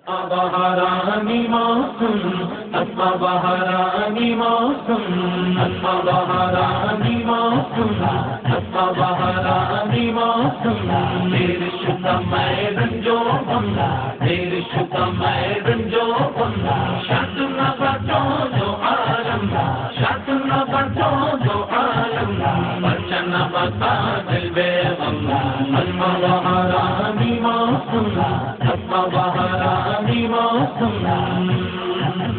بهرانی موسم اسما بهرانی موسم اسما بهرانی موسم اسما بهرانی موسم دیر شدم میں رنجو بندہ دیر شدم میں رنجو بندہ شاید نہ بچو جو عالم شاید نہ بچو جو عالم بچہ نہ بتا دل بے غم اسما بهرانی موسم اسما بهرانی موسم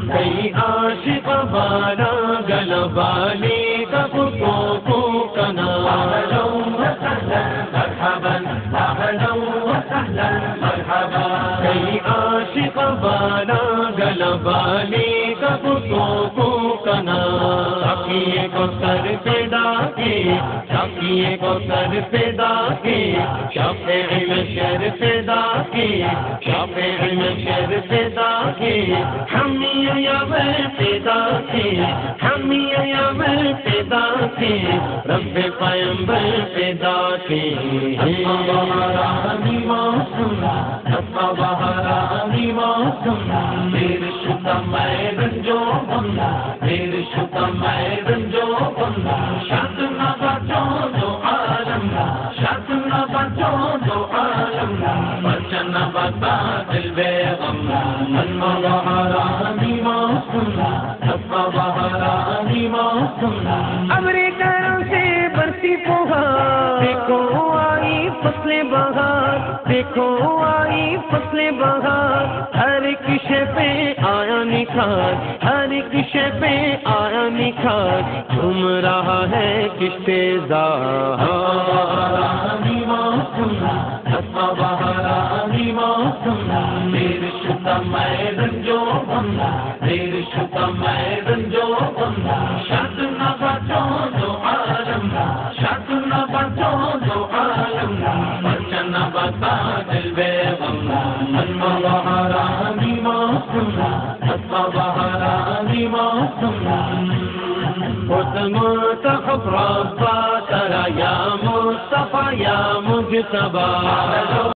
کئی عاشق بالا گلا بالی کب کو کنا اهلا وسهلا مرحبا اهلا وسهلا مرحبا کئی عاشق بالا گلا بالی کب کو کنا شاکیے کو سر پیدا کی شاکیے کو سر پیدا کی شافعی میں شر پیدا کی شافعی میں شر پیدا کی ہمیں یا میں پیدا کی ہمیں یا میں پیدا کی رب پیغمبر پیدا کی اسما بهرانی موسم اسما بهرانی موسم دیر شدم میں رنجو بندہ دیر شدم میں رنجو بندہ شاید نہ بچو جو عالم شاید نہ بچو جو عالم بچہ نہ بتا دل بے غم اسما بهرانی موسم اسما بهرانی موسم ابرے کرم سے برسی فوہار دیکھو آئی فصل بہار دیکھو آئی فصل بہار ہر ایک شے پہ آیا نکھار ہر ایک شے پہ آیا نکھار جھوم رہا ہے کشتے بهرانی موسم اسما بهرانی موسم دیر شدم میں رنجو بندہ دیر شدم میں رنجو بندہ شاید نہ بچو جو عالم شاید نہ بچو جو عالم بچہ نہ بتا دل بے غم اسما بهرانی موسم اسما بهرانی موسم منتخب ربا ترى يا مصطفى يا مجتبى